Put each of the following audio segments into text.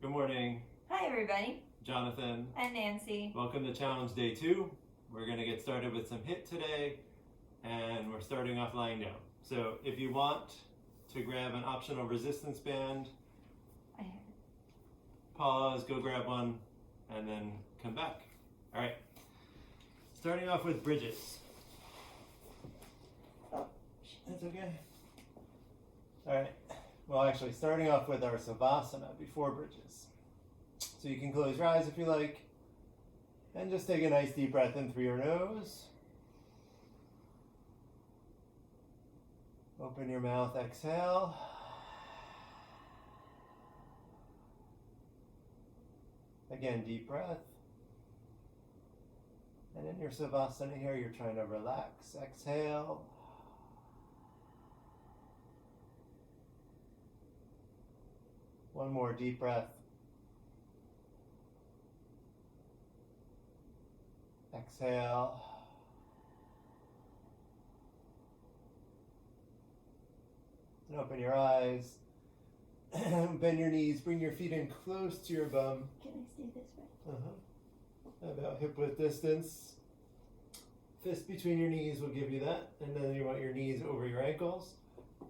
Good morning. Hi everybody. Jonathan. And Nancy. Welcome to Challenge Day 2. We're going to get started with some HIIT today, and we're starting off lying down. So if you want to grab an optional resistance band, pause, go grab one, and then come back. All right. Starting off with bridges. That's okay. All right. Well, actually, starting off with our Savasana before bridges. So you can close your eyes if you like, and just take a nice deep breath in through your nose. Open your mouth, exhale. Again, deep breath. And in your Savasana here, you're trying to relax. Exhale. One more deep breath. Exhale. And open your eyes. Bend your knees. Bring your feet in close to your bum. Can I stay this way? About hip width distance. Fist between your knees will give you that. And then you want your knees over your ankles.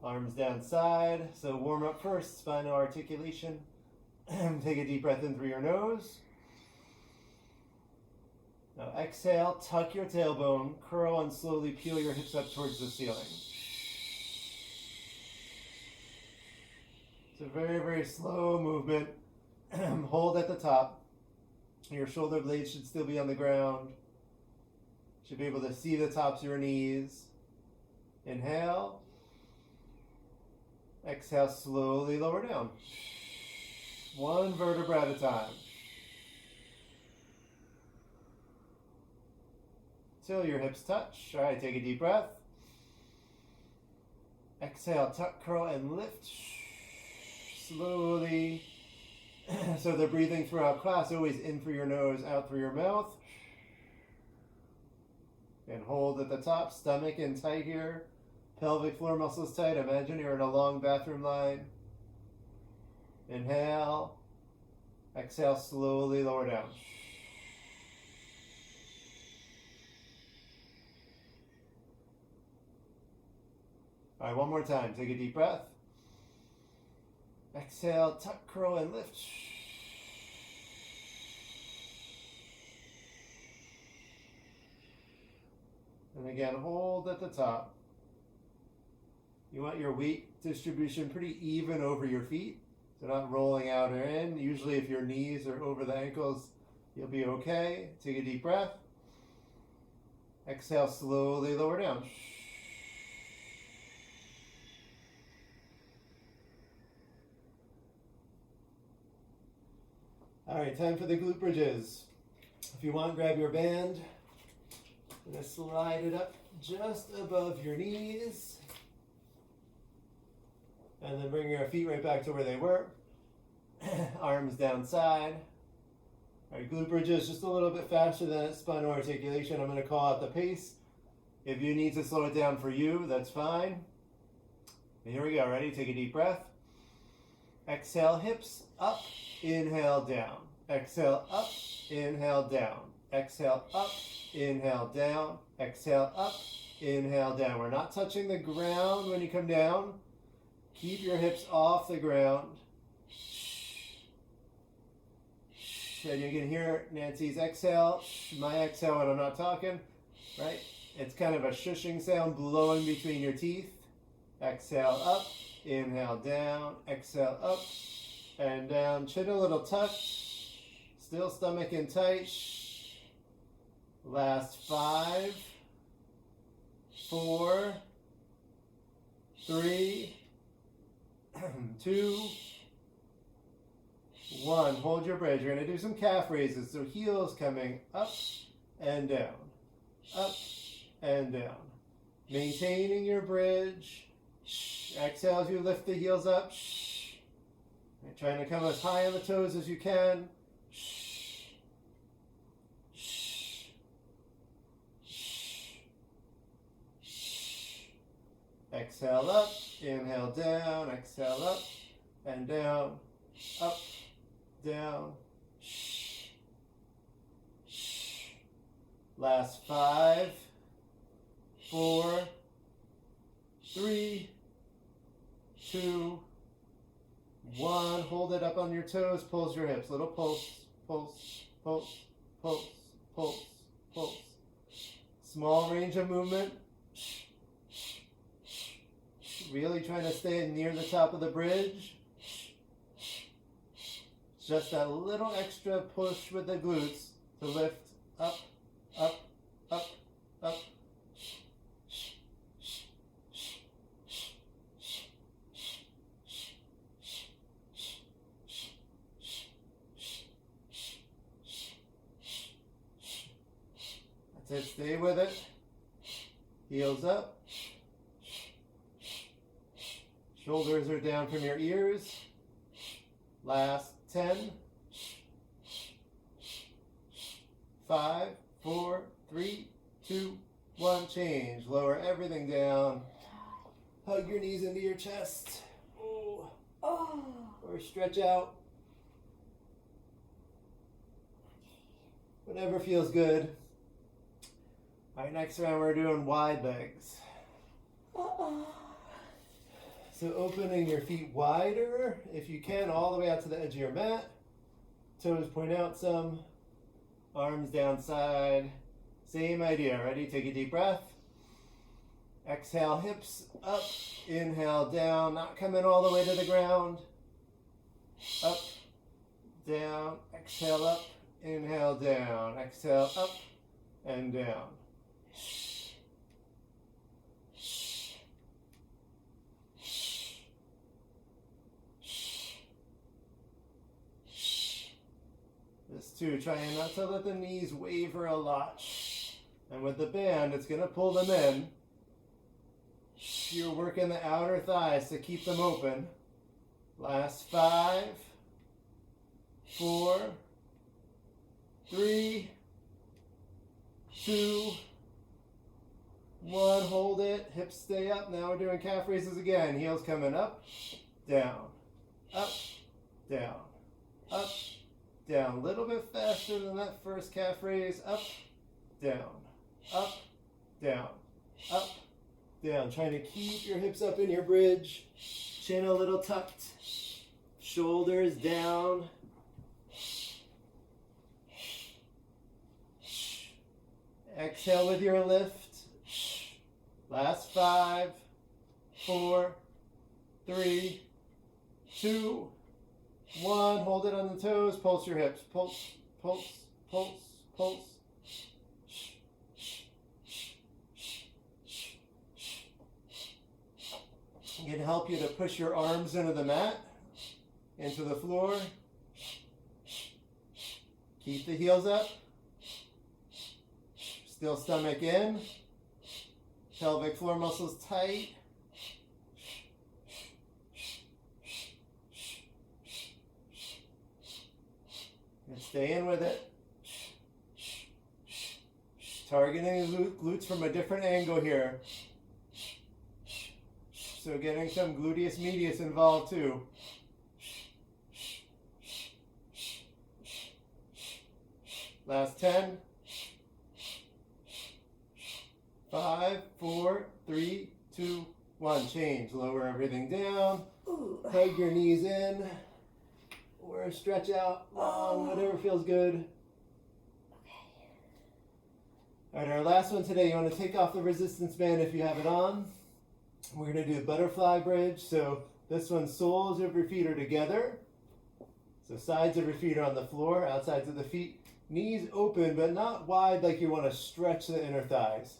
Arms down side. So warm up first. Spinal articulation. Take a deep breath in through your nose. Now exhale, tuck your tailbone, curl and slowly peel your hips up towards the ceiling. It's a very, very slow movement. Hold at the top. Your shoulder blades should still be on the ground. Should be able to see the tops of your knees. Inhale. Exhale, slowly lower down. One vertebra at a time. Till your hips touch. All right, take a deep breath. Exhale, tuck, curl, and lift. Slowly. So the breathing throughout class, always in through your nose, out through your mouth. And hold at the top, stomach in tight here. Pelvic floor muscles tight. Imagine you're in a long bathroom line. Inhale. Exhale, slowly lower down. All right, one more time. Take a deep breath. Exhale, tuck, curl, and lift. And again, hold at the top. You want your weight distribution pretty even over your feet. So not rolling out or in. Usually if your knees are over the ankles, you'll be okay. Take a deep breath. Exhale, slowly lower down. All right, time for the glute bridges. If you want, grab your band. I'm going to slide it up just above your knees. And then bring your feet right back to where they were. Arms down side. All right, glute bridges just a little bit faster than spinal articulation. I'm going to call out the pace. If you need to slow it down for you, that's fine. And here we go. Ready? Take a deep breath. Exhale, hips up. Inhale, down. Exhale, up. Inhale, down. Exhale, up. Inhale, down. Exhale, up. Inhale, down. We're not touching the ground when you come down. Keep your hips off the ground. And you can hear Nancy's exhale, my exhale when I'm not talking, right? It's kind of a shushing sound blowing between your teeth. Exhale up, inhale down, exhale up and down. Chin a little tuck, still stomach in tight. Last 5, 4, 3, 2, 1. Hold your bridge. You're going to do some calf raises. So heels coming up and down. Up and down. Maintaining your bridge. Exhale as you lift the heels up. Trying to come as high on the toes as you can. Exhale up, inhale down, exhale up and down, up, down. Last 5, 4, 3, 2, 1. Hold it up on your toes. Pulse your hips. Little pulse, pulse, pulse, pulse, pulse, pulse. Small range of movement. Really trying to stay near the top of the bridge. Just that little extra push with the glutes to lift up, up, up, up. That's it, stay with it. Heels up. Shoulders are down from your ears. Last 10. 5, 4, 3, 2, 1. Change. Lower everything down. Hug your knees into your chest. Oh. Or stretch out. Whatever feels good. All right, next round we're doing wide legs. So opening your feet wider, if you can, all the way out to the edge of your mat. Toes point out some. Arms down side. Same idea. Ready? Take a deep breath. Exhale, hips up. Inhale, down. Not coming all the way to the ground. Up, down. Exhale, up. Inhale, down. Exhale, up and down. This too, trying not to let the knees waver a lot. And with the band, it's going to pull them in. You're working the outer thighs to keep them open. Last 5, 4, 3, 2, 1. Hold it. Hips stay up. Now we're doing calf raises again. Heels coming up, down, up, down, up, down. A little bit faster than that first calf raise. Up, down, up, down, up, down. Trying to keep your hips up in your bridge. Chin a little tucked. Shoulders down. Exhale with your lift. Last 5, 4, 3, 2, 1. Hold it on the toes. Pulse your hips. Pulse, pulse, pulse, pulse. I'm going to help you to push your arms into the mat, into the floor. Keep the heels up. Still stomach in. Pelvic floor muscles tight. And stay in with it. Targeting the glutes from a different angle here. So getting some gluteus medius involved too. Last 10. 5, 4, 3, 2, 1. Change. Lower everything down. Hug your knees in. Or stretch out long, whatever feels good. All right, our last one today. You want to take off the resistance band if you have it on. We're going to do butterfly bridge. So this one, soles of your feet are together. So sides of your feet are on the floor, outsides of the feet. Knees open, but not wide like you want to stretch the inner thighs.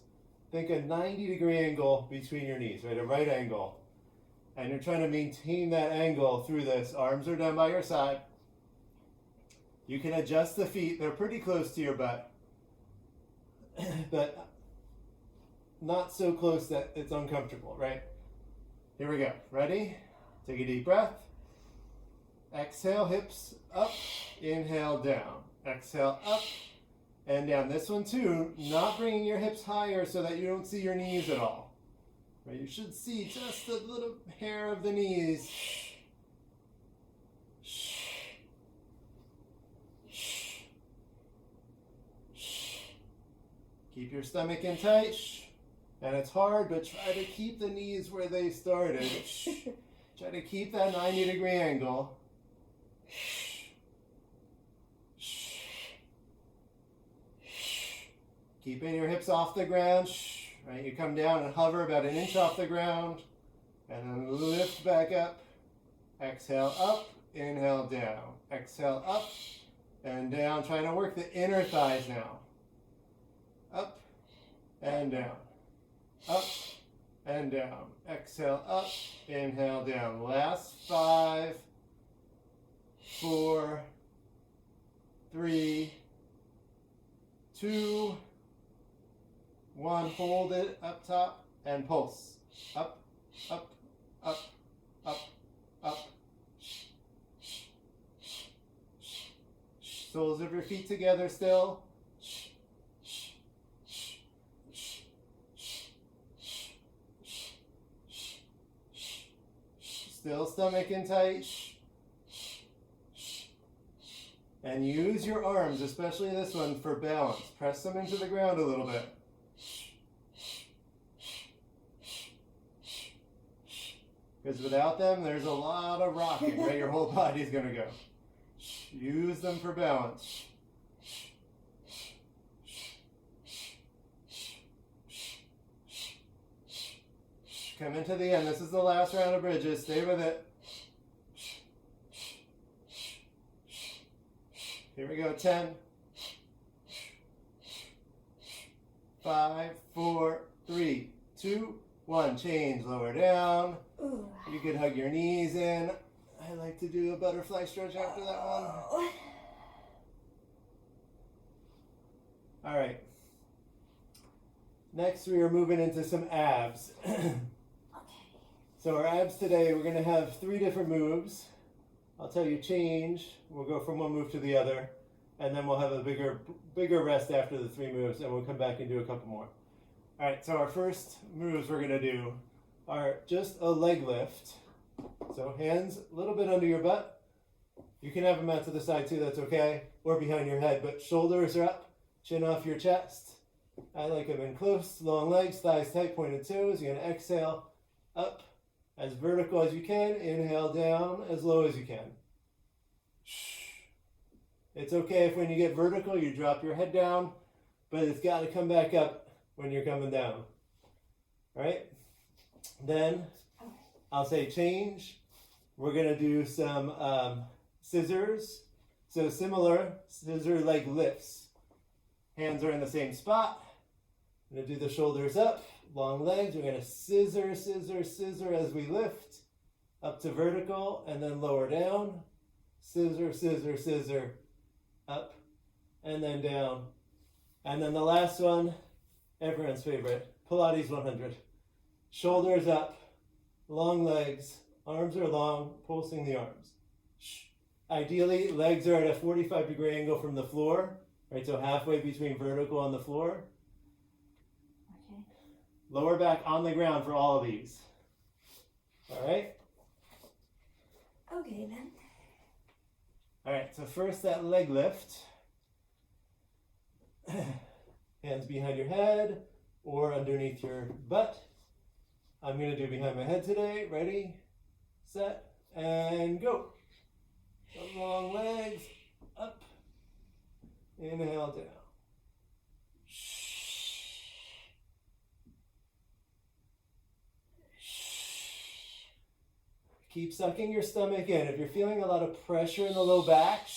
Think a 90-degree angle between your knees, right? A right angle. And you're trying to maintain that angle through this. Arms are down by your side. You can adjust the feet. They're pretty close to your butt. But not so close that it's uncomfortable, right? Here we go. Ready? Take a deep breath. Exhale, hips up. Inhale, down. Exhale, up and down. This one too, not bringing your hips higher so that you don't see your knees at all. Right? You should see just a little hair of the knees. Keep your stomach in tight. And it's hard, but try to keep the knees where they started. Try to keep that 90-degree angle. Keeping your hips off the ground. Right, you come down and hover about an inch off the ground. And then lift back up. Exhale up, inhale down. Exhale up and down. Trying to work the inner thighs now. Up and down. Up and down. Exhale up, inhale down. Last 5, 4, 3, 2, 1. Hold it up top and pulse. Up, up, up, up, up. Soles of your feet together still. Still stomach in tight. And use your arms, especially this one, for balance. Press them into the ground a little bit. Because without them, there's a lot of rocking, right? Your whole body's going to go. Use them for balance. Come into the end. This is the last round of bridges. Stay with it. Here we go. 10, 5, 4, 3, 2, 1. Change. Lower down. Ooh. You could hug your knees in. I like to do a butterfly stretch after that one. All right. Next, we are moving into some abs. So our abs today, we're going to have 3 different moves. I'll tell you change. We'll go from one move to the other. And then we'll have a bigger rest after the 3 moves. And we'll come back and do a couple more. All right, so our first moves we're going to do are just a leg lift. So hands a little bit under your butt. You can have them out to the side too, that's okay. Or behind your head, but shoulders are up, chin off your chest. I like them in close, long legs, thighs tight, pointed toes. You're going to exhale up as vertical as you can. Inhale down as low as you can. It's okay if when you get vertical, you drop your head down, but it's got to come back up when you're coming down. All right? Then I'll say change. We're going to do some scissors. So similar scissor leg lifts. Hands are in the same spot. I'm going to do the shoulders up, long legs. We're going to scissor, scissor, scissor as we lift up to vertical and then lower down. Scissor, scissor, scissor, up and then down. And then the last one, everyone's favorite, Pilates 100. Shoulders up, long legs, arms are long, pulsing the arms. Ideally, legs are at a 45-degree angle from the floor, right? So halfway between vertical and the floor. Okay. Lower back on the ground for all of these. All right? Okay then. All right, so first that leg lift. Hands behind your head or underneath your butt. I'm going to do behind my head today. Ready, set, and go. The long legs up. Inhale down. Keep sucking your stomach in. If you're feeling a lot of pressure in the low back,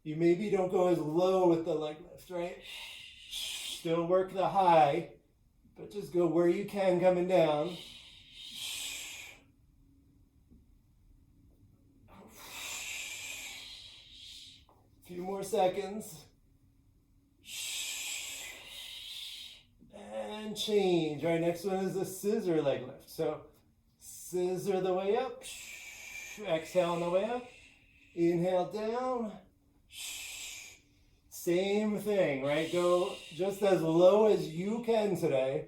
you maybe don't go as low with the leg lift, right? Still work the high, but just go where you can coming down. A few more seconds. And change. All right, next one is the scissor leg lift. So scissor the way up. Exhale on the way up. Inhale down. Same thing, right? Go just as low as you can today.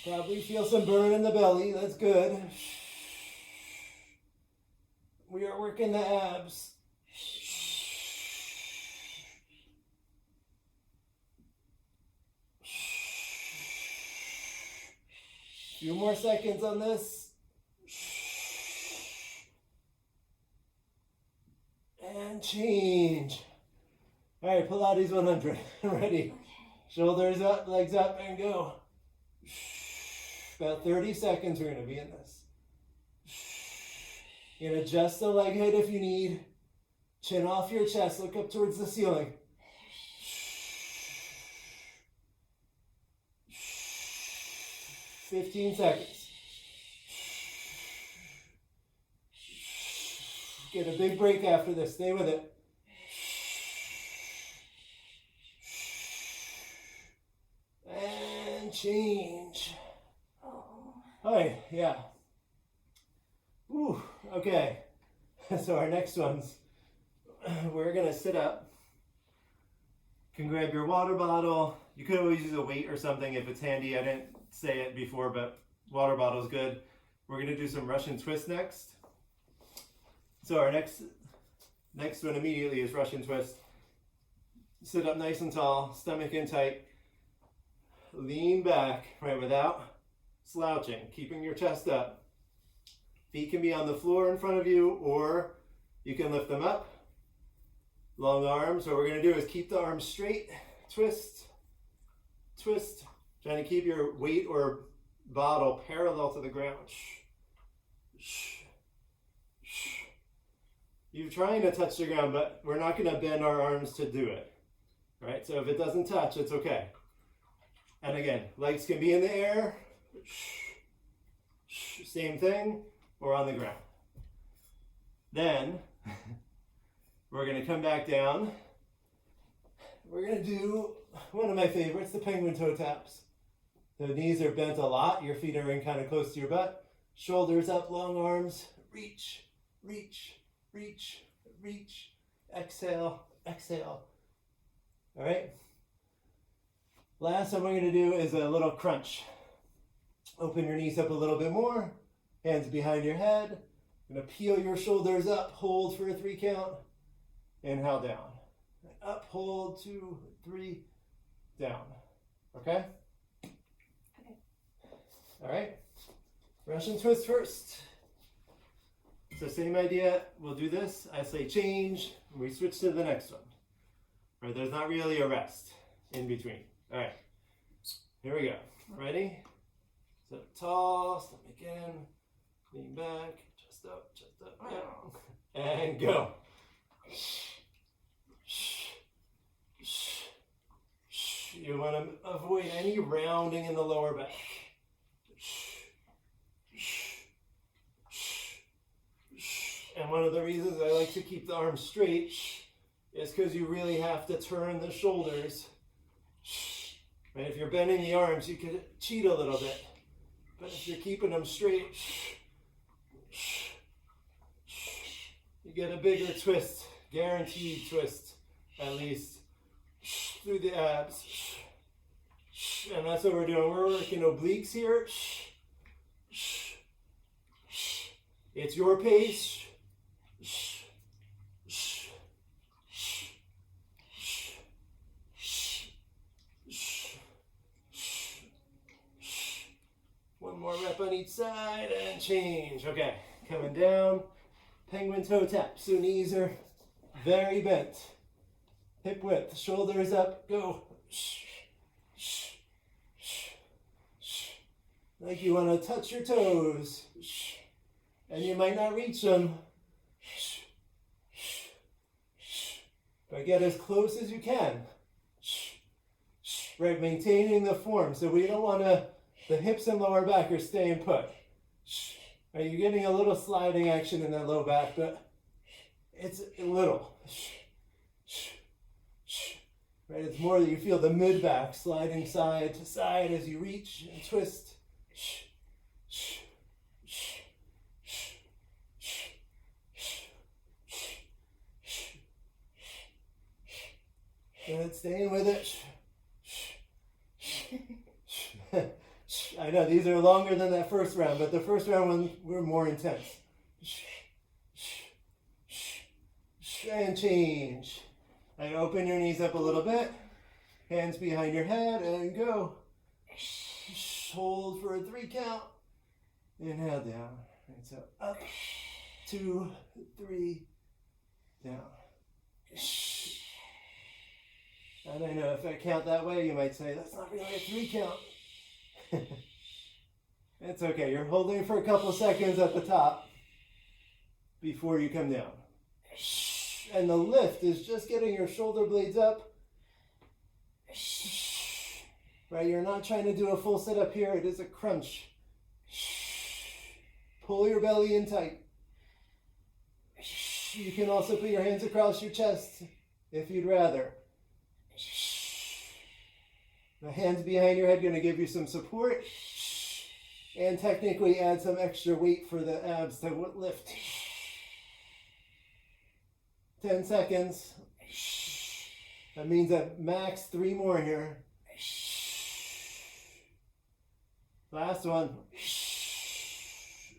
Probably feel some burn in the belly. That's good. We are working the abs. Few more seconds on this. And change. All right, Pilates 100. Ready? Okay. Shoulders up, legs up, and go. About 30 seconds we're going to be in this. You're going to adjust the leg height if you need. Chin off your chest, look up towards the ceiling. 15 seconds. Get a big break after this. Stay with it. And change. Oh. All right, yeah. Ooh, okay. So our next ones, we're gonna sit up. You can grab your water bottle. You could always use a weight or something if it's handy. I didn't say it before, but water bottle is good. We're gonna do some Russian twist next. So our next one immediately is Russian twist. Sit up nice and tall, stomach in tight. Lean back, right, without slouching, keeping your chest up. Feet can be on the floor in front of you, or you can lift them up. Long arms. What we're going to do is keep the arms straight. Twist, twist. Trying to keep your weight or bottle parallel to the ground. You're trying to touch the ground, but we're not going to bend our arms to do it. All right, so if it doesn't touch, it's okay. And again, legs can be in the air. Same thing, or on the ground. Then, we're going to come back down. We're going to do one of my favorites, the penguin toe taps. The knees are bent a lot. Your feet are in kind of close to your butt. Shoulders up, long arms. Reach, reach, reach, reach. Exhale, exhale. All right. Last one we're going to do is a little crunch. Open your knees up a little bit more. Hands behind your head. Going to peel your shoulders up. Hold for a 3 count. Inhale down. Up, hold, 2, 3, down. Okay? Okay. All right. Russian twist first. So same idea. We'll do this. I say change. And we switch to the next one. Right? There's not really a rest in between. All right. Here we go. Ready? Sit up tall. Stomach in. Lean back. Chest up. Chest up. Down. And go. You want to avoid any rounding in the lower back. And one of the reasons I like to keep the arms straight is because you really have to turn the shoulders. Right? If you're bending the arms, you could cheat a little bit. But if you're keeping them straight, you get a bigger twist, guaranteed twist, at least, through the abs. And that's what we're doing. We're working obliques here. It's your pace. One more rep on each side and change. Okay, coming down. Penguin toe tap. So knees are very bent. Hip width, shoulders up, go. Like you want to touch your toes. And you might not reach them. But get as close as you can. Right, maintaining the form. So we don't want to, the hips and lower back are staying put. Right, you're getting a little sliding action in that low back, but it's a little. Right, it's more that you feel the mid back sliding side to side as you reach and twist. Good, staying with it. I know these are longer than that first round, but the first round ones were more intense. And change. And open your knees up a little bit. Hands behind your head and go. Hold for a 3 count. Inhale down. Right, so up, 2, 3, down. And I know if I count that way, you might say, that's not really a 3 count. It's okay. You're holding for a couple seconds at the top before you come down. And the lift is just getting your shoulder blades up. Right, you're not trying to do a full sit up here. It is a crunch. Pull your belly in tight. You can also put your hands across your chest if you'd rather. The hands behind your head are going to give you some support and technically add some extra weight for the abs to lift. 10 seconds. That means at max 3 more here. Last one.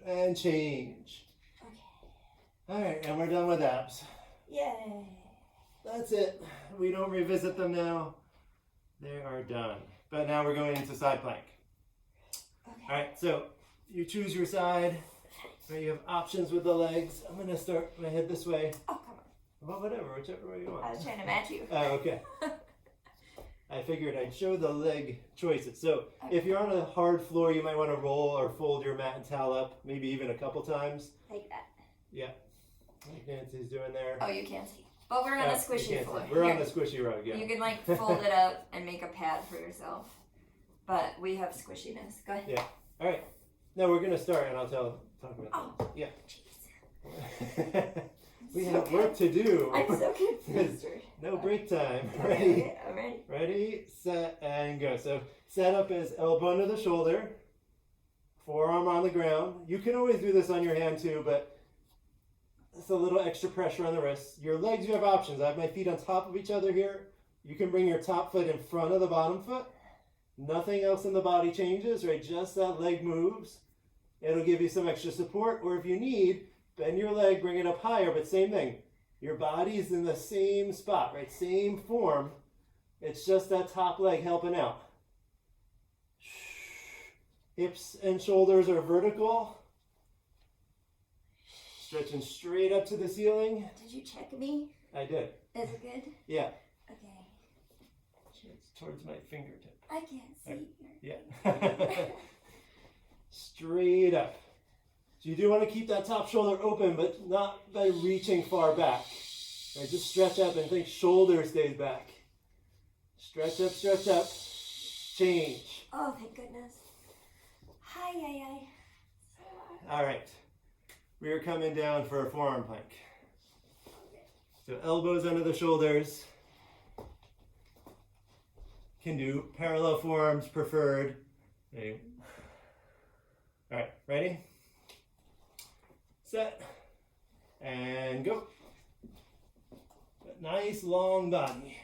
And change. Okay. All right, and we're done with abs. Yay. That's it. We don't revisit them now. They are done. But now we're going into side plank. Okay. All right, so you choose your side. Right, you have options with the legs. I'm going to start my head this way. Oh, come on. Well, whatever, whichever way you want. I was trying to match you. Oh, okay. I figured I'd show the leg choices. So if you're on a hard floor, you might want to roll or fold your mat and towel up, maybe even a couple times. Like that. Yeah. Like Nancy's doing there. Oh, you can't see. But we're on a squishy floor. We're on the squishy rug, yeah. You can like fold it up and make a pad for yourself. But we have squishiness. Go ahead. Yeah. All right. Now we're going to start and I'll talk about Oh, that. Yeah. jeez. We have work to do. I'm so confused. No break time. Okay, Ready? I'm ready. Ready, set, and go. So set up is elbow under the shoulder, forearm on the ground. You can always do this on your hand too, but it's a little extra pressure on the wrists. Your legs, you have options. I have my feet on top of each other here. You can bring your top foot in front of the bottom foot. Nothing else in the body changes, right? Just that leg moves. It'll give you some extra support, or if you need, bend your leg, bring it up higher, but same thing. Your body is in the same spot, right? Same form. It's just that top leg helping out. Hips and shoulders are vertical. Stretching straight up to the ceiling. Did you check me? I did. Is it good? Yeah. Okay. It's towards my fingertip. I can't see. Yeah. Straight up. So you do want to keep that top shoulder open, but not by reaching far back. Right, just stretch up and think shoulder stays back. Stretch up, change. Oh, thank goodness. Hi. All right, we are coming down for a forearm plank. So elbows under the shoulders. Can do parallel forearms preferred. Okay. All right, ready? Set, and go. Nice long body.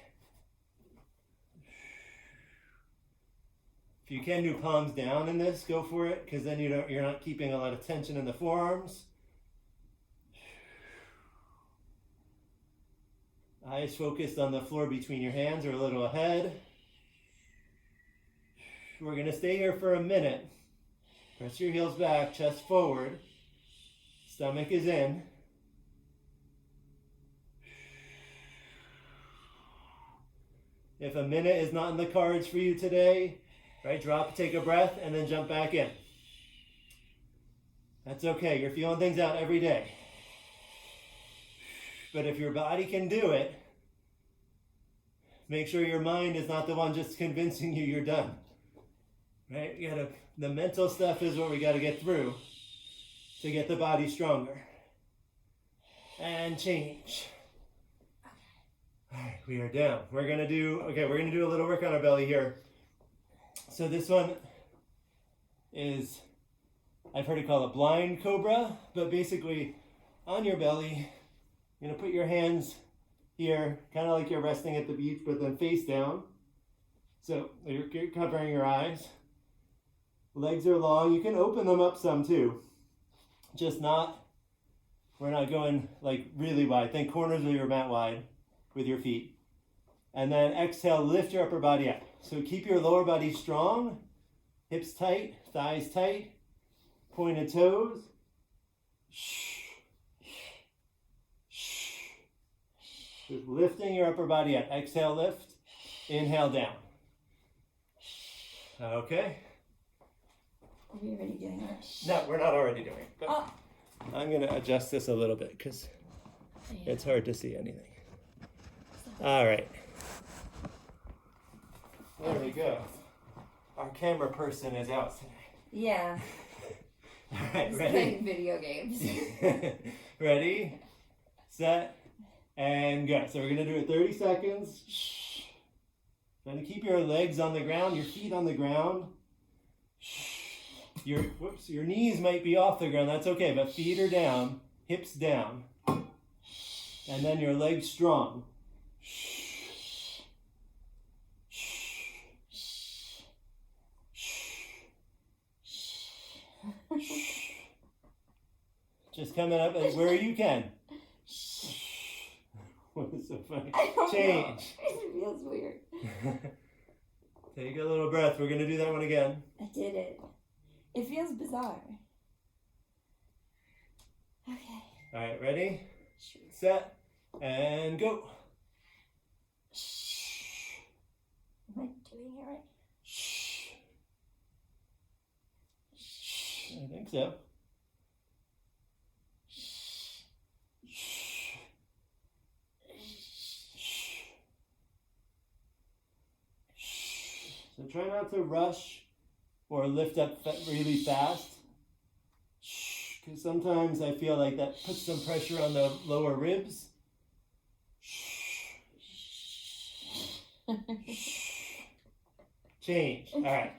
If you can do palms down in this, go for it, because then you're not keeping a lot of tension in the forearms. Eyes focused on the floor between your hands or a little ahead. We're going to stay here for a minute. Press your heels back, chest forward. Stomach is in. If a minute is not in the cards for you today, right, drop, take a breath, and then jump back in. That's okay. You're feeling things out every day. But if your body can do it, make sure your mind is not the one just convincing you you're done. Right? The mental stuff is what we got to get through to get the body stronger. And change. All right, we are down. We're gonna do a little work on our belly here. So this one is, I've heard it called a blind cobra, but basically on your belly, you're gonna put your hands here, kind of like you're resting at the beach, but then face down. So you're covering your eyes. Legs are long. You can open them up some too. We're not going like really wide. Think corners of your mat wide with your feet. And then exhale, lift your upper body up. So keep your lower body strong, Hips tight, thighs tight, pointed toes. Just lifting your upper body up. Exhale, lift. Inhale, down. Okay. Are we already doing that? No, we're not already doing it. But Oh. I'm going to adjust this a little bit because it's hard to see anything. All right. There we go. Our camera person is out today. Yeah. All right, He's ready? playing video games. Ready, set, and go. So we're going to do it 30 seconds. Trying to keep your legs on the ground, your feet on the ground. Your knees might be off the ground, that's okay, but feet are down, hips down. And then your legs strong. Just coming up as where you can. What is so funny? Change. It feels weird. Take a little breath. We're going to do that one again. I did it. It feels bizarre. Okay. All right, ready, set, and go. Am I doing it right? I think so. So try not to rush or lift up really fast. Because sometimes I feel like that puts some pressure on the lower ribs. Change. All right.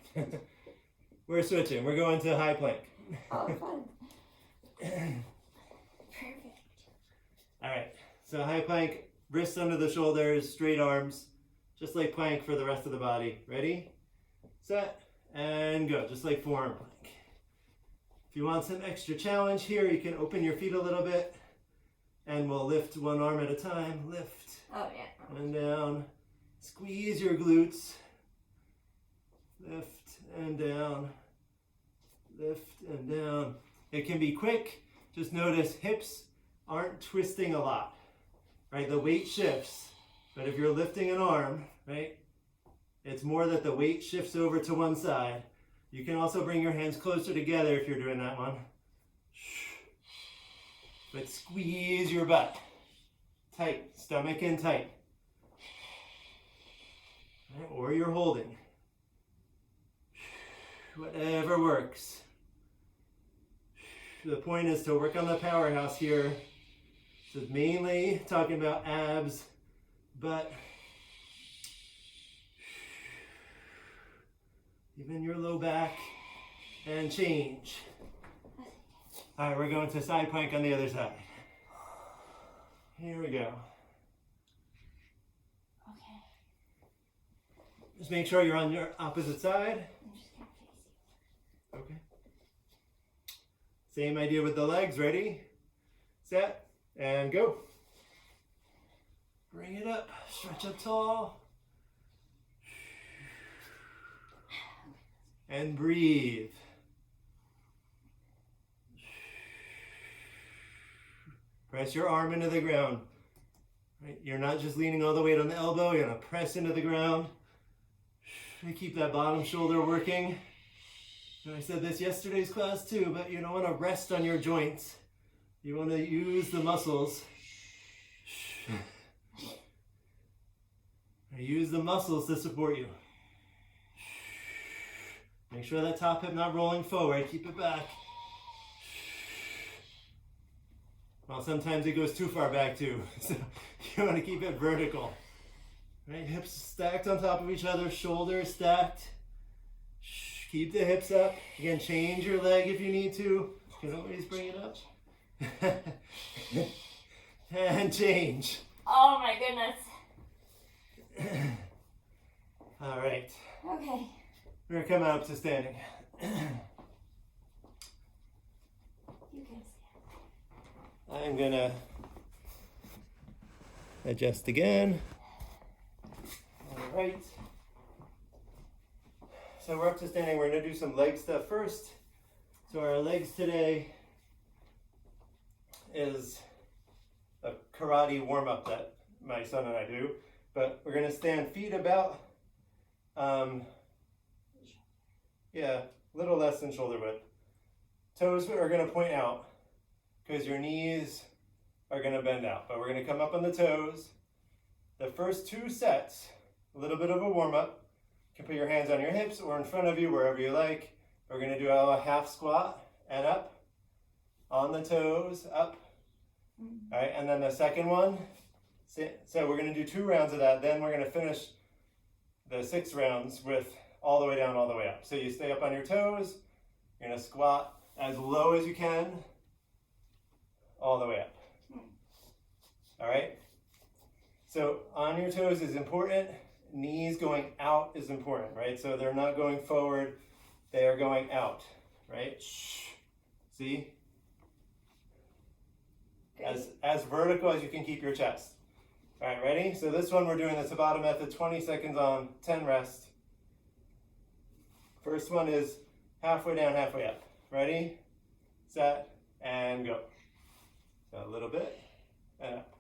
We're switching. We're going to high plank. Oh, fun. Perfect. All right. So high plank, wrists under the shoulders, straight arms, just like plank for the rest of the body. Ready, set, and go. Just like forearm plank. If you want some extra challenge here, you can open your feet a little bit, and we'll lift one arm at a time. Lift. Oh, yeah. And down. Squeeze your glutes. Lift and down. Lift and down. It can be quick. Just notice hips aren't twisting a lot, right? The weight shifts, but if you're lifting an arm, right, it's more that the weight shifts over to one side. You can also bring your hands closer together if you're doing that one. But squeeze your butt. Tight, stomach in tight. Right, or you're holding. Whatever works. The point is to work on the powerhouse here. So it's mainly talking about abs, but even your low back, and change. All right, we're going to side plank on the other side. Here we go. Okay. Just make sure you're on your opposite side. I'm just gonna face you. Okay. Same idea with the legs. Ready, set, and go. Bring it up, stretch up tall. And breathe. Press your arm into the ground. Right? You're not just leaning all the weight on the elbow, you're gonna press into the ground. And keep that bottom shoulder working. And I said this yesterday's class too, but you don't want to rest on your joints. You want to use the muscles. Use the muscles to support you. Make sure that top hip not rolling forward. Keep it back. Well, sometimes it goes too far back too. So you want to keep it vertical. Right? Hips stacked on top of each other, shoulders stacked. Keep the hips up. Again, change your leg if you need to. You can always bring it up. And change. Oh my goodness. All right. Okay. We're going to come up to standing. You can stand. I'm going to adjust again. All right. So we're up to standing. We're going to do some leg stuff first. So our legs today is a karate warm-up that my son and I do. But we're going to stand feet about, a little less than shoulder width. Toes are going to point out because your knees are going to bend out. But we're going to come up on the toes. The first 2 sets, a little bit of a warm-up. You can put your hands on your hips or in front of you, wherever you like. We're going to do a half squat and up, on the toes, up. All right, and then the second one, so we're going to do 2 rounds of that. Then we're going to finish the 6 rounds with all the way down, all the way up. So you stay up on your toes. You're going to squat as low as you can, all the way up. All right? So on your toes is important. Knees going out is important, right? So they're not going forward. They are going out, right? See? As vertical as you can keep your chest. All right, ready? So this one we're doing the Tabata method, 20 seconds on, 10 rest. First one is halfway down, halfway up. Ready, set, and go. So a little bit, and up.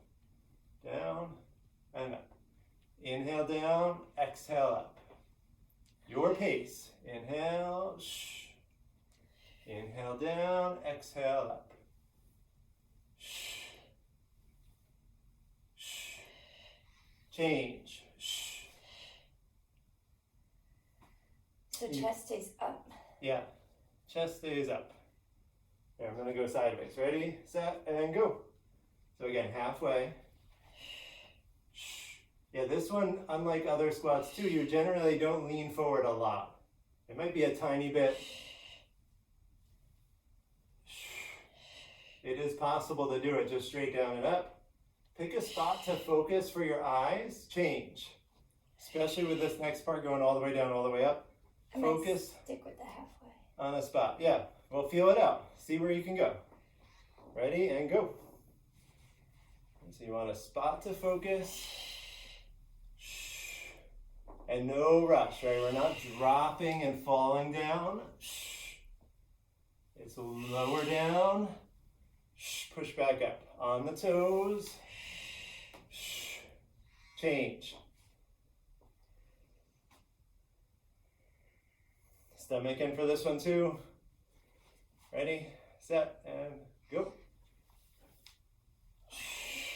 Down, and up. Inhale down, exhale up. Your pace. Inhale, shh. Inhale down, exhale up. Shh. Shh. Change. Shh. So chest stays up. Yeah, chest stays up. Here, I'm gonna go sideways. Ready, set, and go. So again, halfway. Yeah, this one, unlike other squats too, you generally don't lean forward a lot. It might be a tiny bit. It is possible to do it just straight down and up. Pick a spot to focus for your eyes. Change. Especially with this next part going all the way down, all the way up. Focus. Stick with the halfway. On a spot. Yeah. Well, feel it out. See where you can go. Ready, and go. So you want a spot to focus. And no rush, right? We're not dropping and falling down. It's lower down. Push back up. On the toes. Change. Stomach in for this one too. Ready, set, and go.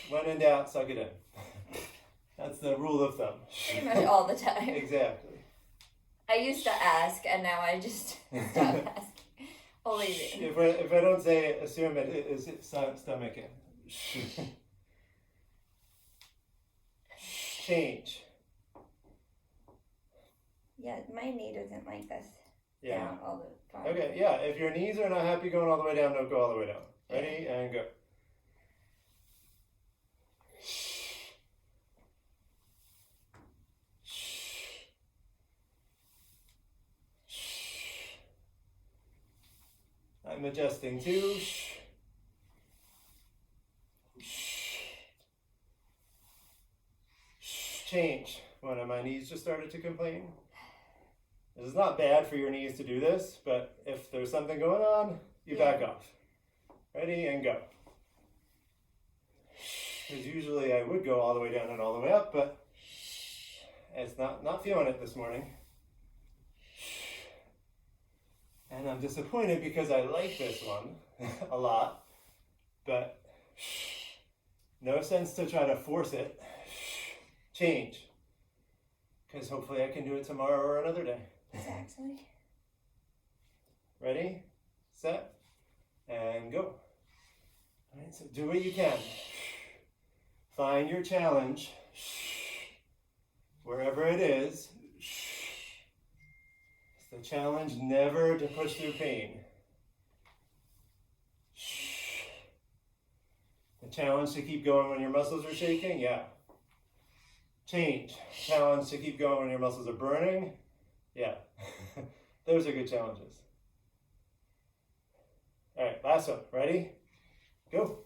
When in doubt, suck it in. That's the rule of thumb. Pretty much all the time. Exactly. I used to ask, and now I just stop asking. I'll leave it. If I don't say it, assume it is stomach in. Change. Yeah, my knee doesn't like this. Yeah. Down all the time. Okay, yeah. If your knees are not happy going all the way down, don't go all the way down. Ready, and go. I'm adjusting too. Change. One of my knees just started to complain. This is not bad for your knees to do this, but if there's something going on, you back off. Ready, and go. Because usually I would go all the way down and all the way up, but it's not feeling it this morning. And I'm disappointed because I like this one a lot, but no sense to try to force it. Change. Because hopefully I can do it tomorrow or another day. Exactly. Ready, set, and go. All right, so do what you can. Find your challenge wherever it is. The challenge never to push through pain. The challenge to keep going when your muscles are shaking, yeah. Change. Challenge to keep going when your muscles are burning, yeah. Those are good challenges. All right, last one. Ready? Go.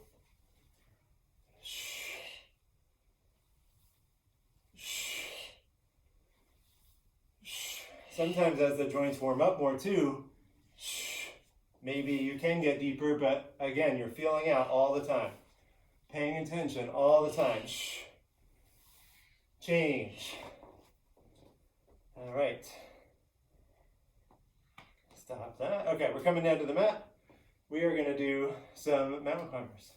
Sometimes as the joints warm up more too, maybe you can get deeper, but again, you're feeling out all the time. Paying attention all the time. Change. All right. Stop that. Okay, we're coming down to the mat. We are going to do some mountain climbers.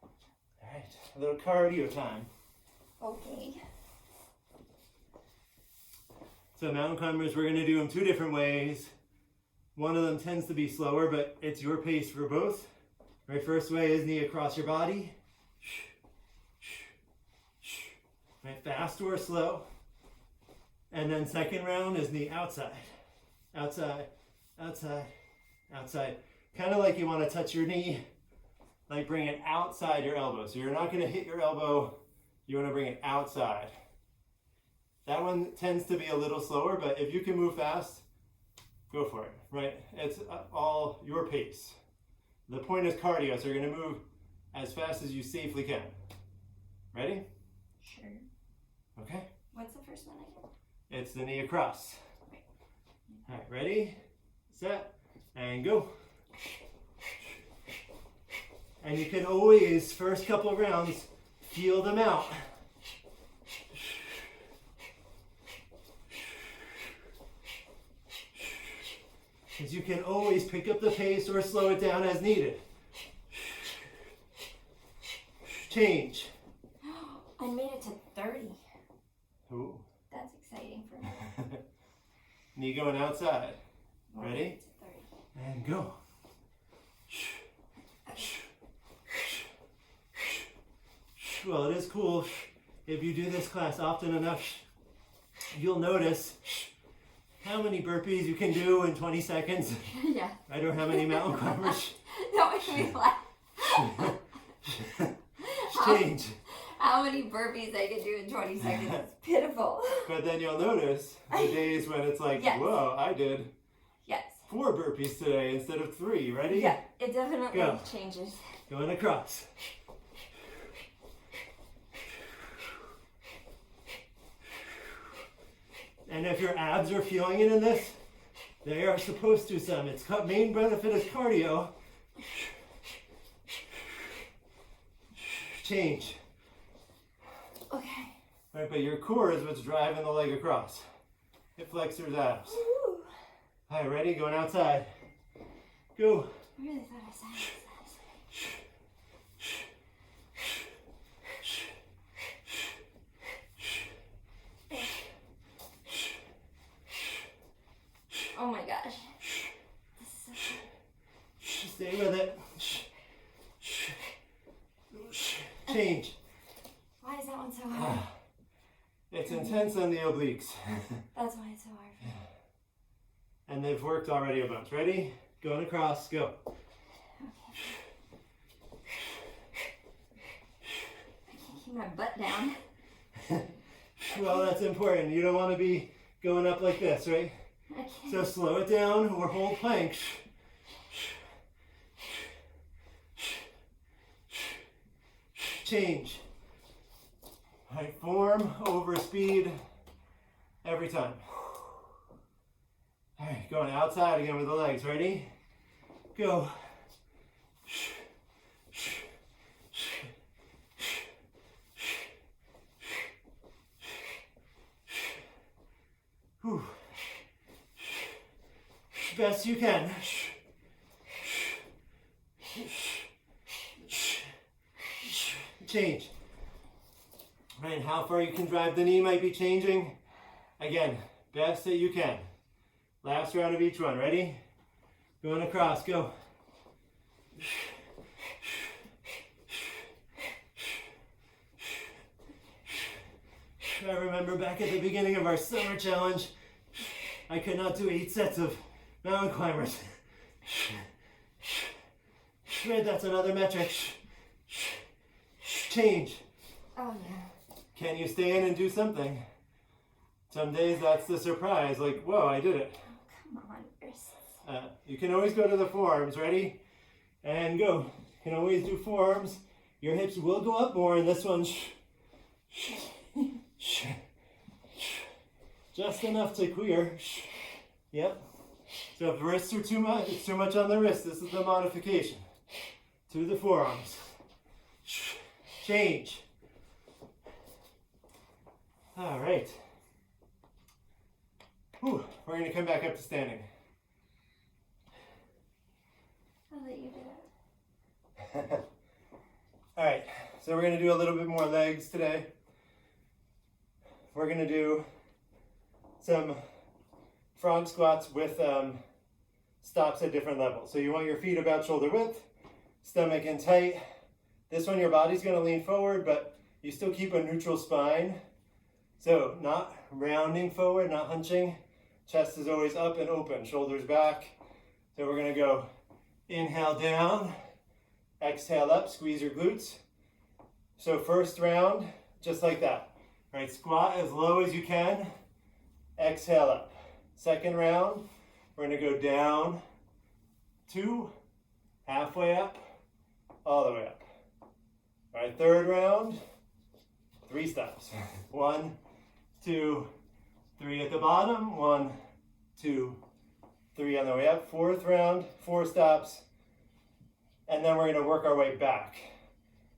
All right, a little cardio time. Okay. So mountain climbers, we're going to do them two different ways. One of them tends to be slower, but it's your pace for both. Right, first way is knee across your body. Right, fast or slow. And then second round is knee outside. Outside, outside, outside. Kind of like you want to touch your knee, like bring it outside your elbow. So you're not going to hit your elbow, you want to bring it outside. That one tends to be a little slower, but if you can move fast, go for it, right? It's all your pace. The point is cardio, so you're going to move as fast as you safely can. Ready? Sure. Okay. What's the first one again? It's the knee across. All right, ready, set, and go. And you can always, first couple of rounds, feel them out. Because you can always pick up the pace or slow it down as needed. Change. I made it to 30. Ooh. That's exciting for me. Knee going outside. Well, Ready? I made it to 30. And go. Well, it is cool. If you do this class often enough, you'll notice how many burpees you can do in 20 seconds. Yeah. Right, or how many mountain climbers. That made me laugh. Change. How many burpees I can do in 20 seconds? It's pitiful. But then you'll notice the days when it's like, Yes. whoa, I did Yes. 4 burpees today instead of 3. Ready? Yeah, it definitely Go. changes. Going across. And if your abs are feeling it in this, they are supposed to some. Its main benefit is cardio. Change. Okay. Right, but your core is what's driving the leg across. Hip flexors, abs. Woo. All right, ready? Going outside. Go. I really thought I sounded fast. Oh my gosh. This is so fun. Stay with it. Change. Why is that one so hard? It's intense on the obliques. That's why it's so hard for me. And they've worked already a bunch. Ready? Going across. Go. I can't keep my butt down. Well, that's important. You don't want to be going up like this, right? I can't. So slow it down or hold plank. Change. All right, form over speed every time. All right, going outside again with the legs. Ready? Go. Whew. Best you can. Change. Right, how far you can drive the knee might be changing. Again, best that you can. Last round of each one. Ready? Going across. Go. I remember back at the beginning of our summer challenge, I could not do 8 sets of mountain climbers. Right, that's another metric. Change. Oh yeah. Can you stand and do something? Some days that's the surprise, like, whoa, I did it. Oh, come on, wrists. You can always go to the forearms. Ready? And go. You can always do forearms. Your hips will go up more in this one. Just enough to clear. Yep. So if the wrists are too much, it's too much on the wrist, this is the modification. To the forearms. Change. All right. Whew. We're going to come back up to standing. I'll let you do it. All right, so we're going to do a little bit more legs today. We're going to do some frog squats with stops at different levels. So you want your feet about shoulder width, stomach in tight. This one, your body's going to lean forward, but you still keep a neutral spine. So not rounding forward, not hunching. Chest is always up and open, shoulders back. So we're going to go inhale down, exhale up, squeeze your glutes. So first round, just like that. All right, squat as low as you can, exhale up. Second round, we're going to go down, 2, halfway up, all the way up. All right, third round, 3 stops. 1, 2, 3 at the bottom, 1, 2, 3 on the way up. Fourth round, 4 stops, and then we're going to work our way back.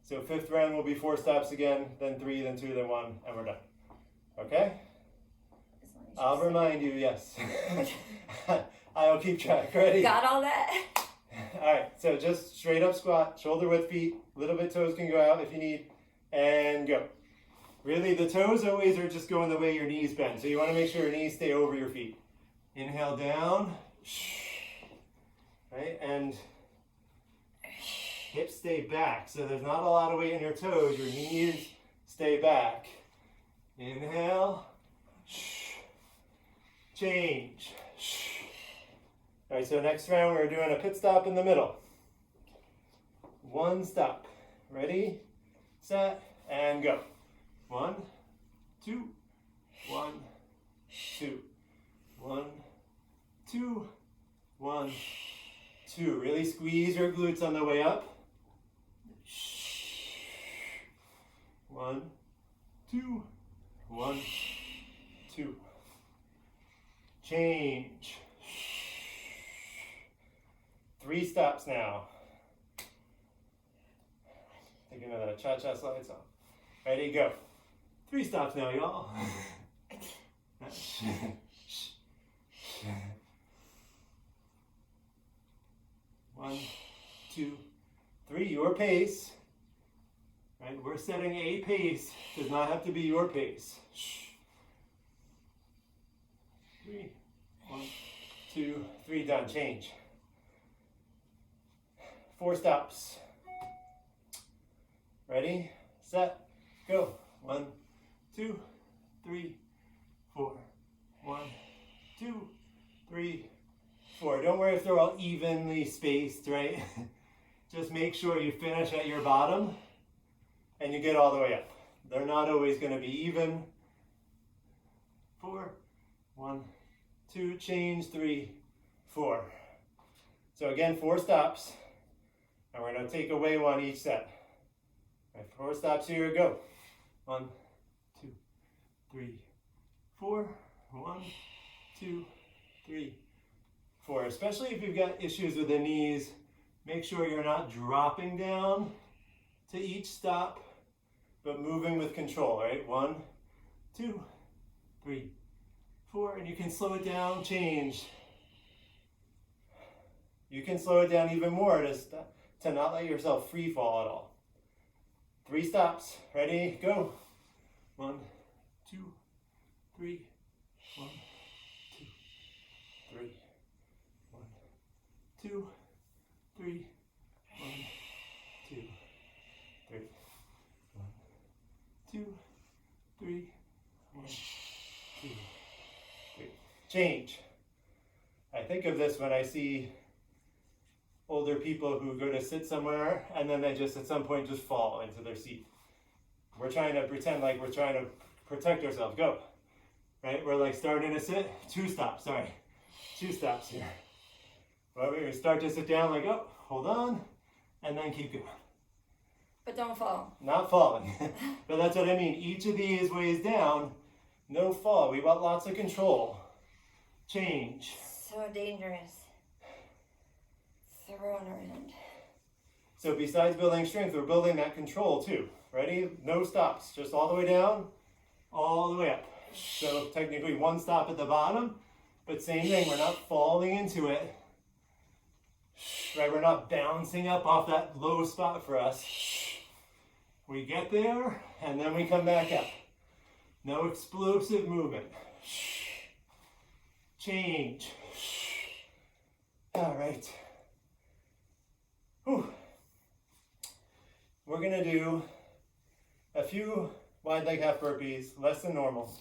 So fifth round will be 4 stops again, then 3, then 2, then 1, and we're done. Okay? I'll remind you, yes. I'll keep track. Ready? Got all that? All right, so just straight up squat, shoulder width feet, little bit toes can go out if you need, and go. Really, the toes always are just going the way your knees bend, so you want to make sure your knees stay over your feet. Inhale down, right, and hips stay back, so there's not a lot of weight in your toes, your knees stay back. Inhale, change. All right, so next round we're doing a pit stop in the middle. 1 stop. Ready, set, and go. 1, 2, 1, 2, 1, 2, 1, 2. Really squeeze your glutes on the way up. 1, 2, 1, 2. Change. 3 stops now. Thinking of the cha-cha slide song. Ready, go. 3 stops now, y'all. 1, 2, 3. Your pace. Right? We're setting a pace. Does not have to be your pace. 3, 1, 2, 3. Done. Change. 4 stops. Ready, set, go. 1, 2, 3, 4. 1, 2, 3, 4. Don't worry if they're all evenly spaced, right? Just make sure you finish at your bottom and you get all the way up. They're not always going to be even. 4, 1, 2, change, 3, 4. So again, 4 stops. And we're going to take away 1 each set. Right, 4 stops here, go. 1, 2, 3, 4. 1, 2, 3, 4. Especially if you've got issues with the knees, make sure you're not dropping down to each stop, but moving with control, right? 1, 2, 3, 4. And you can slow it down, change. You can slow it down even more to not let yourself free fall at all. 3 stops. Ready? Go. 1, 2, 3. 1, 2, 3. 1, 2, 3. 1, 2, 3. 1, 2, 3. 1, 2, 3. Change. I think of this when I see older people who go to sit somewhere and then they just at some point just fall into their seat. We're trying to pretend like we're trying to protect ourselves. Go. Right? We're like starting to sit. 2 stops, sorry. 2 stops here. Well, we're going to start to sit down like, oh, hold on, and then keep going. But don't fall. Not falling. But that's what I mean. Each of these ways down, no fall. We want lots of control. change. So dangerous. Thrown around. So besides building strength, we're building that control too. Ready? No stops. Just all the way down, all the way up. So technically one stop at the bottom, but same thing, we're not falling into it. Right, we're not bouncing up off that low spot for us. We get there, and then we come back up. No explosive movement. Change. All right. Whew. We're gonna do a few wide leg half burpees, less than normal,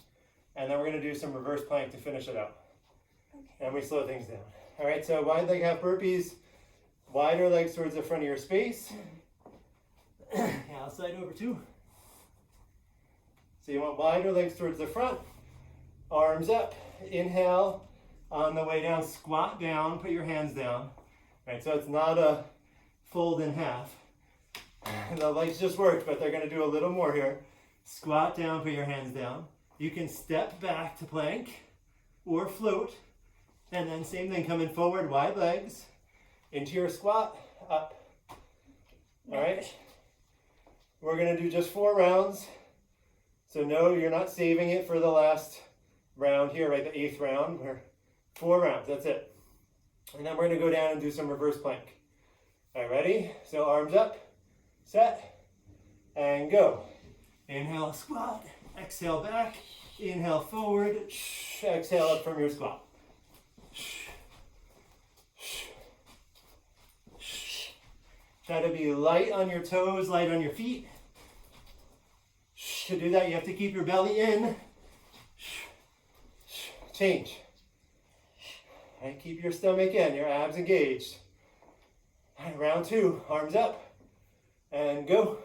and then we're gonna do some reverse plank to finish it out. Okay. And we slow things down. All right, so wide leg half burpees, wider legs towards the front of your space. Yeah, I'll slide over too. So you want wider legs towards the front, arms up, inhale, on the way down, squat down, put your hands down. All right, so it's not a fold in half. And the legs just worked, but they're gonna do a little more here. Squat down, put your hands down. You can step back to plank or float, and then same thing, coming forward, wide legs, into your squat, up. All right? We're gonna do just 4 rounds. So no, you're not saving it for the last round here, right? The 8th round. We're 4 rounds, that's it. And then we're gonna go down and do some reverse plank. All right, ready? So arms up, set, and go. Inhale, squat, exhale back, inhale forward, exhale up from your squat. Try to be light on your toes, light on your feet. To do that, you have to keep your belly in. Change. And keep your stomach in, your abs engaged. All right, round 2, arms up, and go.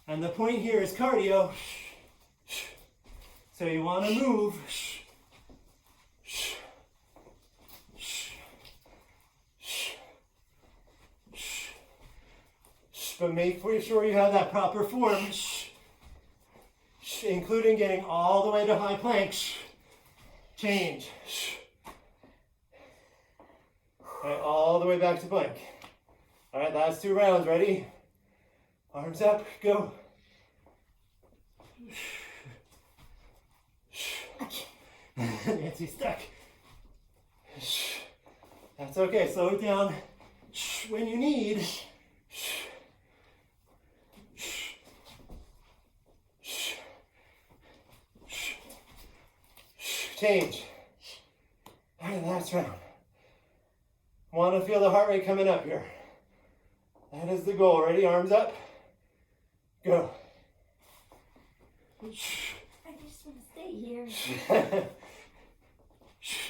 And the point here is cardio. So you want to move. But make sure you have that proper form, including getting all the way to high plank. Change. All right, all the way back to plank. All right, last 2 rounds. Ready? Arms up, go. Nancy stuck. That's okay, slow it down when you need. Change. All right, last round. Want to feel the heart rate coming up here. That is the goal. Ready? Arms up. Go. I just want to stay here.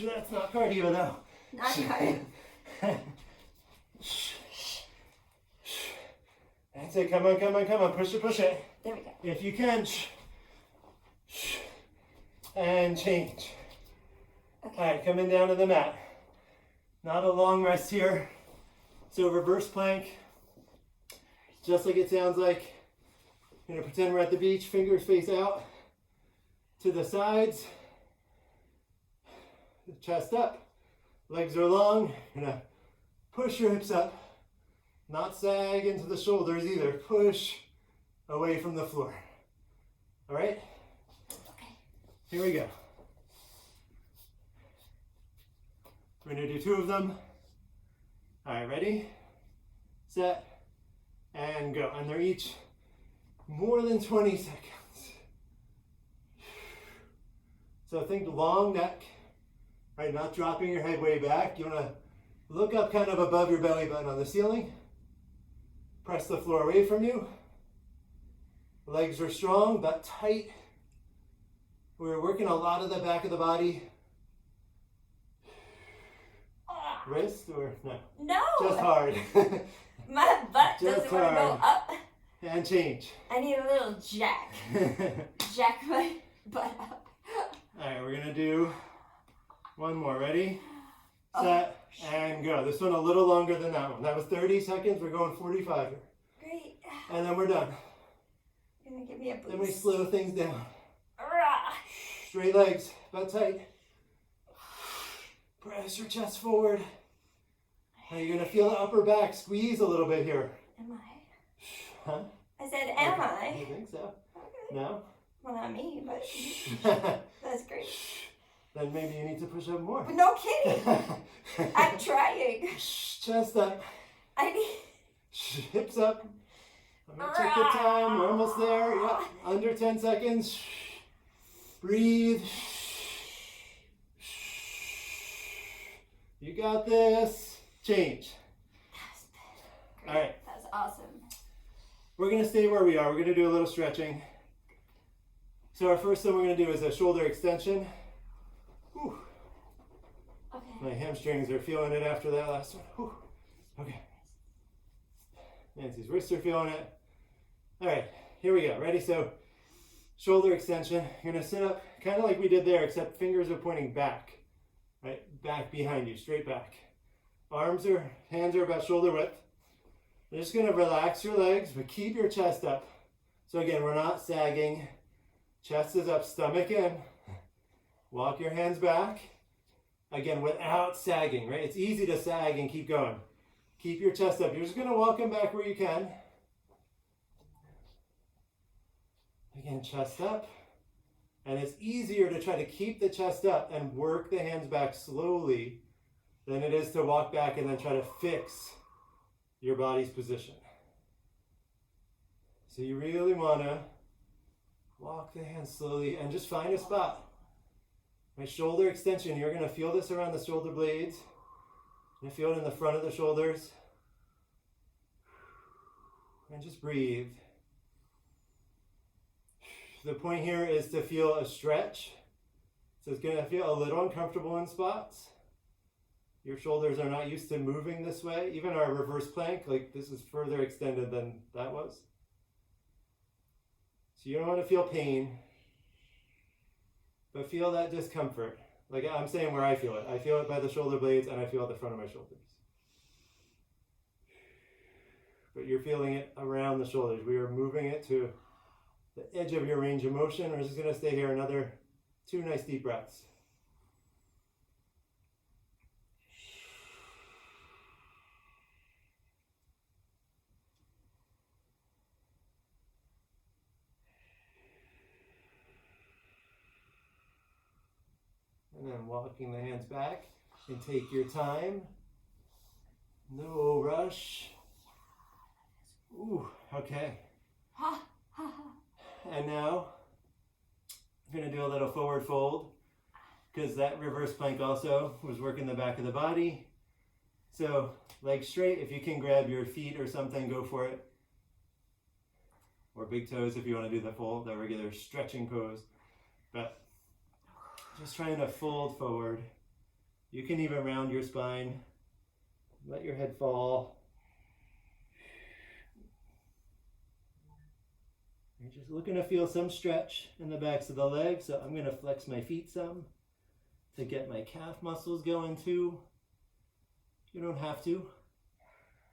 That's not cardio though. Not cardio. That's it. Come on, come on, come on. Push it, push it. There we go. If you can. And change. Okay. All right, coming down to the mat. Not a long rest here. So reverse plank. Just like it sounds like. You're gonna pretend we're at the beach, fingers face out to the sides, chest up, legs are long. You're gonna push your hips up, not sag into the shoulders either. Push away from the floor. All right? Okay. Here we go. We're gonna do 2 of them. All right, ready, set, and go. And they're each more than 20 seconds. So think long neck, right? Not dropping your head way back. You want to look up kind of above your belly button on the ceiling. Press the floor away from you. Legs are strong but tight. We're working a lot of the back of the body. Wrist or no? No. Just hard. My butt Just doesn't want to go hard. up. And change. I need a little jack. Jack my butt up. All right, we're gonna do one more. Ready, set, and go. This one a little longer than that one. That was 30 seconds. We're going 45 here. Great. And then we're done. You're gonna give me a boost. Then we slow things down. Rah. Straight legs, butt tight. Press your chest forward. Now you're gonna feel the upper back squeeze a little bit here. Am I? Huh? I said, am I I? think so. Okay. No? Well, not me, but that's great. Then maybe you need to push up more. But no kidding. I'm trying. Chest up. I need. Hips up. I'm gonna check the time. We're almost there. Yep. Under 10 seconds. Breathe. You got this. Change. Great. All right. That's awesome. We're gonna stay where we are. We're gonna do a little stretching. So our first thing we're gonna do is a shoulder extension. Whew. Okay. My hamstrings are feeling it after that last one. Whew. Okay. Nancy's wrists are feeling it. All right, here we go. Ready? So shoulder extension. You're gonna sit up kind of like we did there, except fingers are pointing back. Right? Back behind you, straight back. Hands are about shoulder width. You're just gonna relax your legs, but keep your chest up. So again, we're not sagging. Chest is up, stomach in. Walk your hands back. Again, without sagging, right? It's easy to sag and keep going. Keep your chest up. You're just gonna walk them back where you can. Again, chest up. And it's easier to try to keep the chest up and work the hands back slowly than it is to walk back and then try to fix your body's position. So you really wanna walk the hands slowly and just find a spot. My shoulder extension, you're gonna feel this around the shoulder blades. You're gonna feel it in the front of the shoulders. And just breathe. The point here is to feel a stretch. So it's gonna feel a little uncomfortable in spots. Your shoulders are not used to moving this way. Even our reverse plank, like this is further extended than that was. So you don't want to feel pain, but feel that discomfort. Like I'm saying where I feel it. I feel it by the shoulder blades and I feel it at the front of my shoulders. But you're feeling it around the shoulders. We are moving it to the edge of your range of motion. We're just going to stay here another 2 nice deep breaths. And then walking the hands back and take your time. No rush. Ooh, okay. And now I'm going to do a little forward fold because that reverse plank also was working the back of the body. So legs straight. If you can grab your feet or something, go for it. Or big toes if you want to do the regular stretching pose. But just trying to fold forward. You can even round your spine. Let your head fall. You're just looking to feel some stretch in the backs of the legs. So I'm going to flex my feet some to get my calf muscles going too. You don't have to.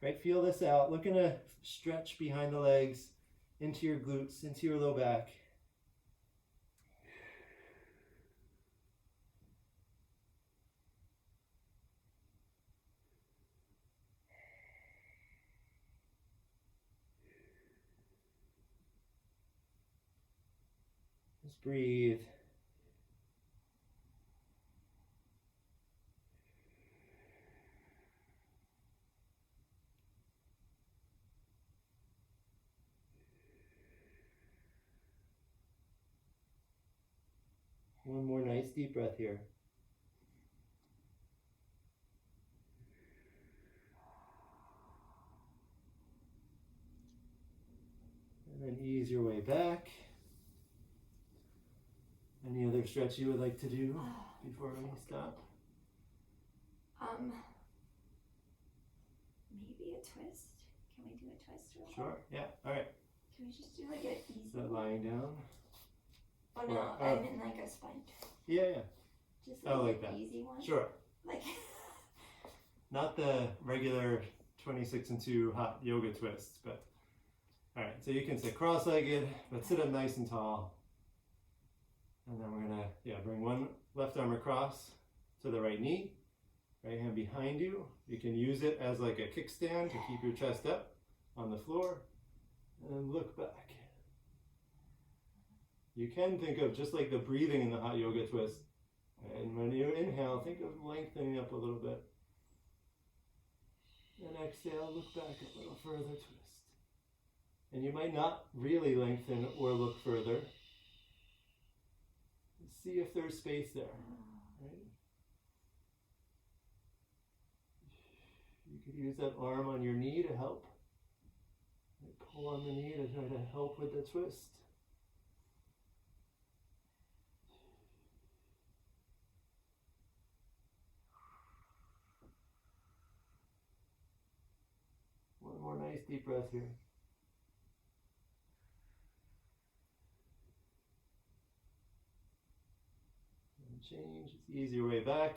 Right? Feel this out. Looking to stretch behind the legs into your glutes, into your low back. Just breathe. One more nice deep breath here. And then ease your way back. Any other stretch you would like to do before we stop? Maybe a twist. Can we do a twist real quick? Sure, yeah, all right. Can we just do like an easy So one? lying down. Oh no, Or, I mean like a spine twist. Yeah. Just Oh, like an that. easy one. Sure. Like Not the regular 26 and 2 hot yoga twists, but all right. So you can sit cross-legged, but sit up nice and tall. And then we're gonna, bring one left arm across to the right knee. Right hand behind you. You can use it as like a kickstand to keep your chest up on the floor. And then look back. You can think of just like the breathing in the hot yoga twist. And when you inhale, think of lengthening up a little bit. And exhale, look back a little further, twist. And you might not really lengthen or look further. See if there's space there. Right? You could use that arm on your knee to help. Pull on the knee to try to help with the twist. One more nice deep breath here. And change. It's the easier way back.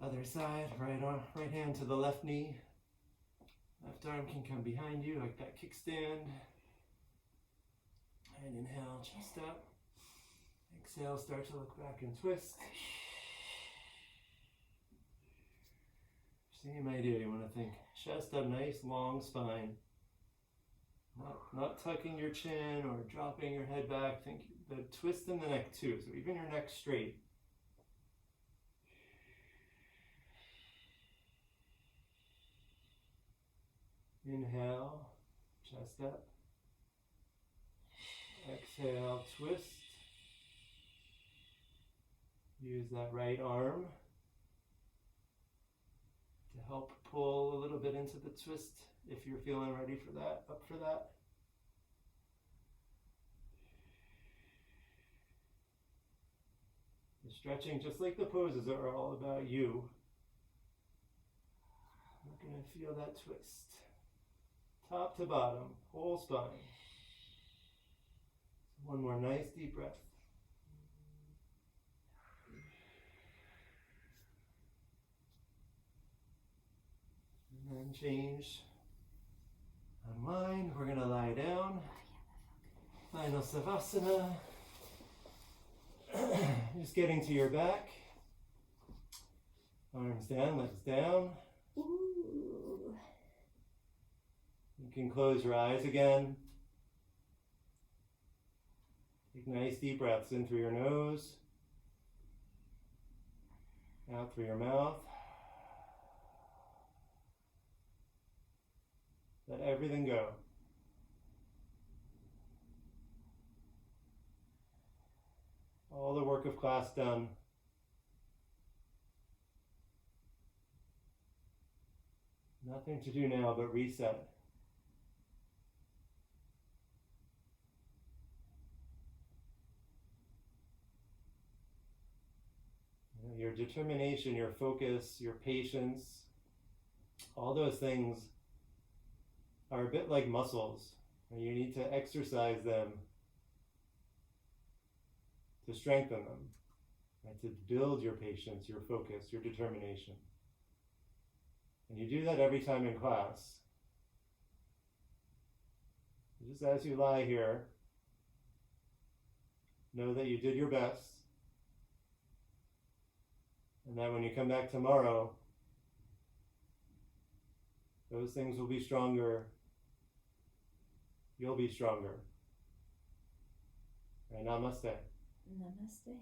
Other side, right hand to the left knee. Left arm can come behind you like that kickstand. And inhale, chest up. Exhale, start to look back and twist. Same idea, you want to think chest up, nice long spine. Not tucking your chin or dropping your head back. Think the twist in the neck too, so even your neck straight. Inhale, chest up. Exhale, twist. Use that right arm to help pull a little bit into the twist if you're feeling ready for that, up for that. The stretching, just like the poses, are all about you. You're going to feel that twist. Top to bottom, whole spine. One more nice deep breath. And then change. Unwind. We're going to lie down. Final Savasana. Just getting to your back. Arms down, legs down. Ooh. You can close your eyes again. Take nice deep breaths in through your nose, out through your mouth. Let everything go. All the work of class done. Nothing to do now but reset. Your determination, your focus, your patience, all those things are a bit like muscles. And you need to exercise them to strengthen them, right? To build your patience, your focus, your determination. And you do that every time in class. Just as you lie here, know that you did your best. And that when you come back tomorrow, those things will be stronger. You'll be stronger. And namaste. Namaste.